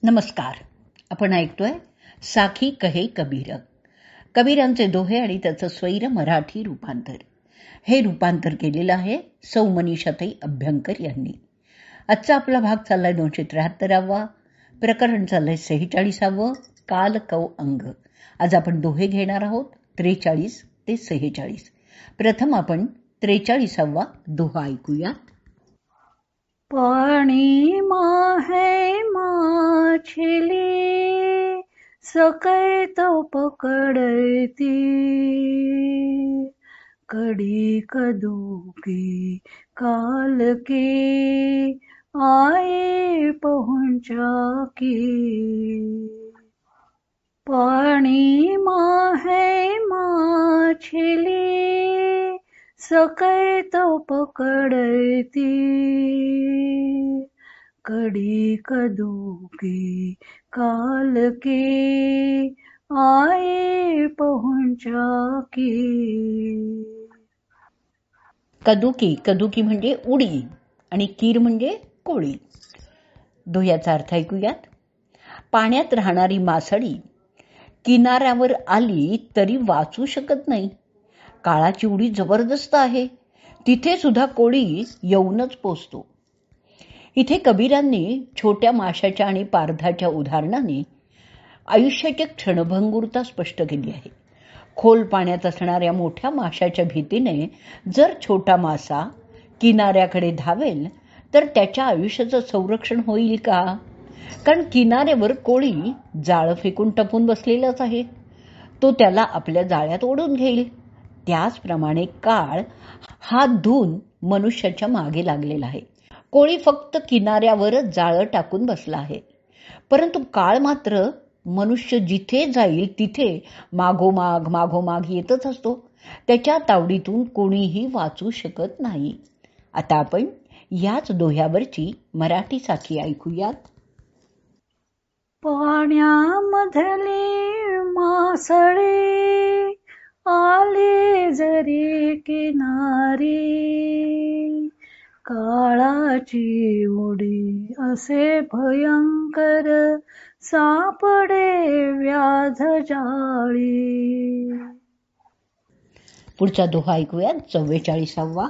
नमस्कार. आपण ऐकतोय साखी कहे कबीर, कबीरांचे दोहे आणि त्याचं स्वैर मराठी रूपांतर. हे रूपांतर केलेलं आहे सौ मनीषाताई अभ्यंकर यांनी. आजचा आपला भाग चाललाय 273वा, प्रकरण चाललंय 46वा, काल कौ अंग. आज आपण दोहे घेणार आहोत 43 ते 46. प्रथम आपण 43वा दोहा ऐकूया. पाणी माहे माछिली सकै तो पकडती, कडी कदुकी काल की आए पहुंचा की. पाणी माहे माछिली सकै तो पकडती, कडी कदुकी काल के आए पहुंचा की. कदुकी, कदुकी म्हणजे उडी आणि कीर म्हणजे कोळी. दोह्याचा अर्थ ऐकूयात. पाण्यात राहणारी मासळी किनाऱ्यावर आली तरी वाचू शकत नाही. काळाची उडी जबरदस्त आहे, तिथे सुद्धा कोळी येऊनच पोचतो. इथे कबीरांनी छोट्या माशाच्या आणि पारध्याच्या उदाहरणाने आयुष्याची क्षणभंगुरता स्पष्ट केली आहे. खोल पाण्यात असणाऱ्या मोठ्या माशाच्या भीतीने जर छोटा मासा किनाऱ्याकडे धावेल तर त्याच्या आयुष्याचं संरक्षण होईल का? कारण किनाऱ्यावर कोळी जाळं फेकून टपून बसलेलाच आहे, तो त्याला आपल्या जाळ्यात ओढून घेईल. त्याचप्रमाणे काळ हात धुवून मनुष्याच्या मागे लागलेला आहे. कोळी फक्त किनाऱ्यावरच जाळं टाकून बसला आहे, परंतु काळ मात्र मनुष्य जिथे जाईल तिथे मागोमाग येतच असतो. त्याच्या तावडीतून कोणीही वाचू शकत नाही. आता आपण याच दोह्यावरची मराठी साखी ऐकूयात. पाण्यामधली मासळी आली जरी किनारी, काळाची उडी असे भयंकर सापडे व्याध जाळी. पुढचा दोहा ऐकूयात 44वा.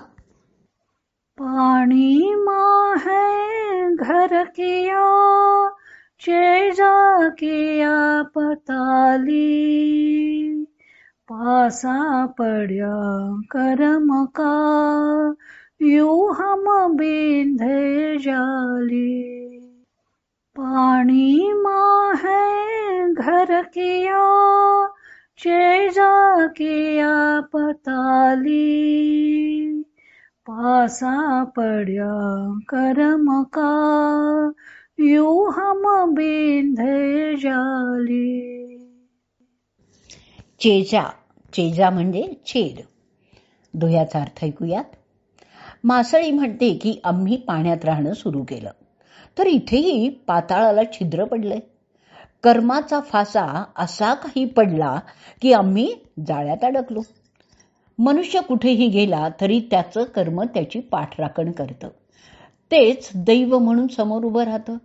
पाणी माहे घर किया चेजा किया पताली, पासा पड्या करम का यूं हम बिंधे जाली. पाणी माहे घर किया चेजा किया पताली, पासा पड्या करम का यूं हम बिंधे जाली. चेजा, चेजा म्हणजे छेद. दोह्याचा अर्थ ऐकूयात. मासळी म्हणते की आम्ही पाण्यात राहणं सुरू केलं तर इथेही पाताळाला छिद्र पडलंय. कर्माचा फासा असा काही पडला की आम्ही जाळ्यात अडकलो. मनुष्य कुठेही गेला तरी त्याचं कर्म त्याची पाठराखण करतं, तेच दैव म्हणून समोर उभं राहतं.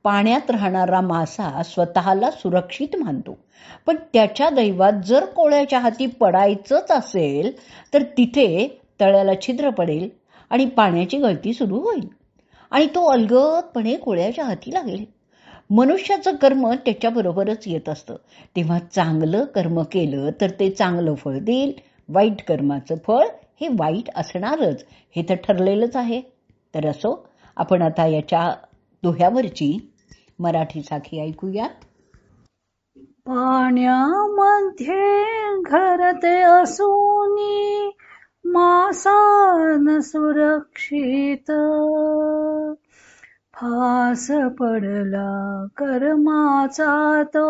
पाण्यात राहणारा मासा स्वतःला सुरक्षित मानतो, पण त्याच्या दैवात जर कोळ्याच्या हाती पडायचंच असेल तर तिथे तळ्याला छिद्र पडेल आणि पाण्याची गळती सुरू होईल आणि तो अलगदपणे कोळ्याच्या हाती लागेल. मनुष्याचं कर्म त्याच्याबरोबरच येत असतं. तेव्हा चांगलं कर्म केलं तर ते चांगलं फळ देईल, वाईट कर्माचं फळ हे वाईट असणारच, हे तर ठरलेलंच आहे. तर असो, आपण आता याच्या दोह्यावरची मराठी साखी ऐकूया. पाण्यामध्ये घर ते असूनी मासान सुरक्षित, फास पडला कर्माचा तो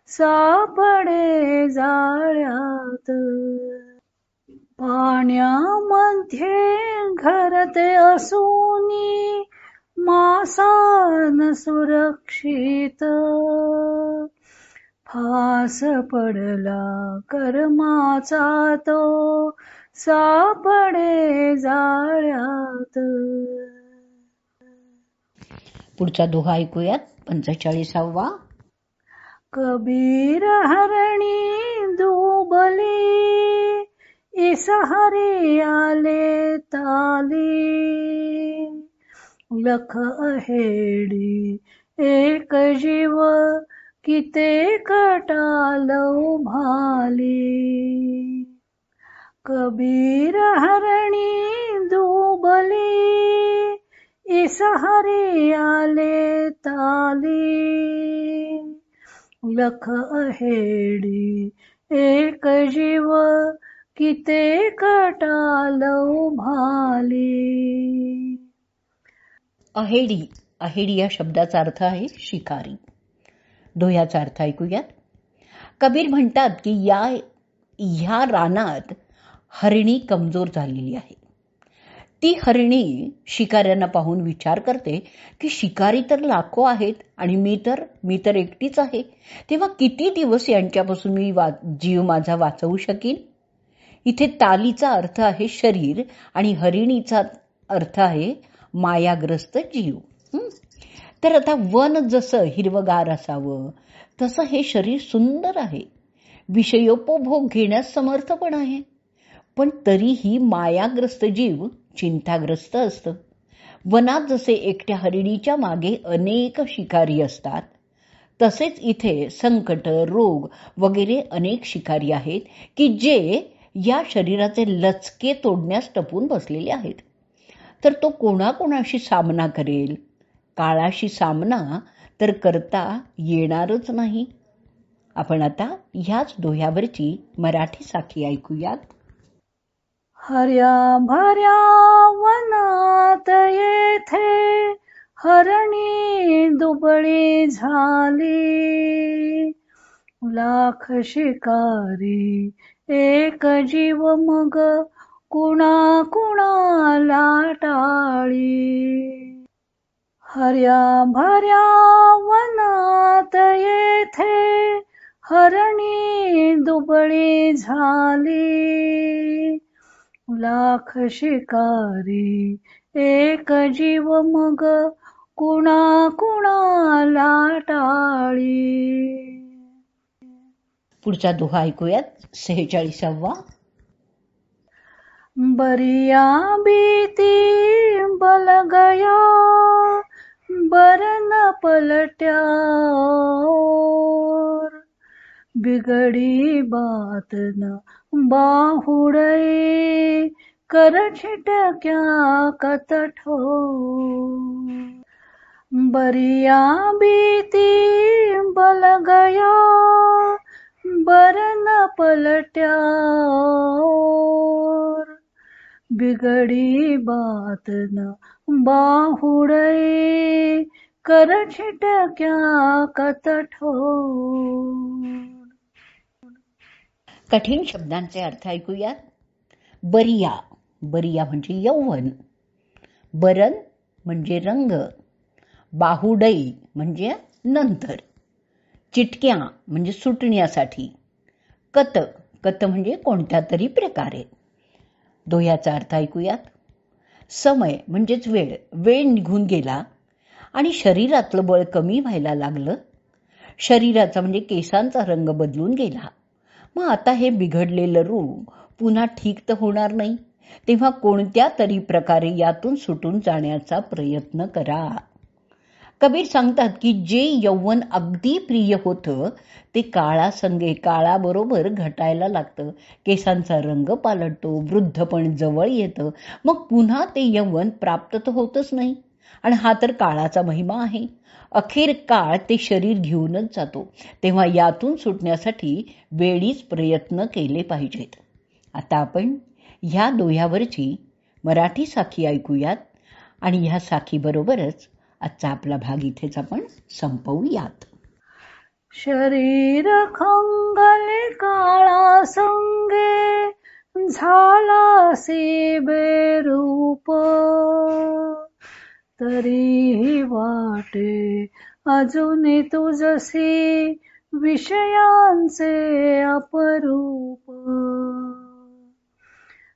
सापडे जाळ्यात. पाण्यामध्ये घर ते असूनी मासान सुरक्षित, फास पडला कर्माचा तो सापडे जाळ्यात. पुढचा दोहा ऐकूयात, 45वा. कबीर हरणी दुबली, इस हरी आले ताली. लख अहेडी एक जीव, कितेक टालव भाली. कबीर हरणी दुबली, इस हरी आले ताली. लख अहेडी एक जीव, कितेक टालव भाली. अहेडी, अहेडी या शब्दाचा अर्थ आहे शिकारी. दोह्याचा अर्थ ऐकूयात. कबीर म्हणतात की ह्या रानात हरिणी कमजोर झालेली आहे. ती हरिणी शिकाऱ्यांना पाहून विचार करते की शिकारी तर लाखो आहेत आणि मी तर एकटीच आहे. तेव्हा किती दिवस यांच्यापासून मी जीव माझा वाचवू शकीन. इथे तालीचा अर्थ आहे शरीर आणि हरिणीचा अर्थ आहे मायाग्रस्त जीव. तर आता वन जसं हिरवगार असावं तसं हे शरीर सुंदर आहे, विषयोपभोग घेण्यास समर्थ पण आहे, पण तरीही मायाग्रस्त जीव चिंताग्रस्त असतं. वनात जसे एकट्या हरिणीच्या मागे अनेक शिकारी असतात, तसेच इथे संकट, रोग वगैरे अनेक शिकारी आहेत की जे या शरीराचे लचके तोडण्यास टपून बसलेले आहेत. तर तो कोणाकोणाशी सामना करेल? काळाशी सामना तर करता येणारच नाही. आपण आता ह्याच दोह्यावरची मराठी साखी ऐकूयात. हर्या भर्या वनात येथे, हरणी दुबळी झाली. लाख शिकारी एक जीव, मग कुणा कुणाला टाळी. हर्या भर्या वनात येथे, हरणी दुबळी झाली. लाख शिकारी एक जीव, मग कुणा कुणाला टाळी. पुढचा दोहा ऐकूयात, 46वा. बरिया बीती बल गया, बरन पलट्यार. बिगड़ी बात न बाहुड़ई, कर छिटक्या कतठोर. बरिया बीती बल गया, बरन पलट्यार. बिगड़ी बात न बाहुड़ई, कर छिटक्या कतठोर. कठीण शब्दांचे अर्थ ऐकूयात. बरिया, बरिया म्हणजे यौवन, बरन म्हणजे रंग, बाहुडई म्हणजे नंतर, चिटक्या म्हणजे सुटण्यासाठी, कत, कत म्हणजे कोणत्या तरी प्रकारे. दोह्याचा अर्थ ऐकूयात. समय म्हणजेच वेळ, वेळ निघून गेला आणि शरीरातलं बळ कमी व्हायला लागलं. शरीराचा म्हणजे केसांचा रंग बदलून गेला. मग आता हे बिघडलेलं रूप पुन्हा ठीक तर होणार नाही. तेव्हा कोणत्या तरी प्रकारे यातून सुटून जाण्याचा प्रयत्न करा. कबीर सांगतात की जे यौवन अगदी प्रिय होतं ते काळासंगे काळाबरोबर घटायला लागतं. केसांचा रंग पालटतो, वृद्धपण जवळ येतं, मग पुन्हा ते यौवन प्राप्त तर होतच नाही. आणि हा तर काळाचा महिमा आहे. अखेर काळ ते शरीर घेऊनच जातो. तेव्हा यातून सुटण्यासाठी वेळीच प्रयत्न केले पाहिजेत. आता आपण ह्या दोह्यावरची मराठी साखी ऐकूयात आणि ह्या साखीबरोबरच आजचा आपला भाग इथेच आपण संपवूयात. शरीर खंगले काळा संगे, झालासी बेरूप. तरीही वाटे अजून तुझसी, विषयांचे अपरूप.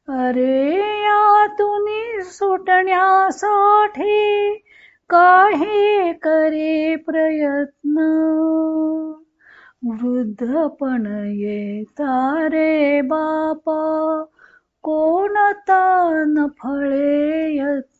अरे यातून सुटण्यासाठी, काही करी प्रयत्न, वृद्धपण येता रे बापा, कोणता न फळे यत्न.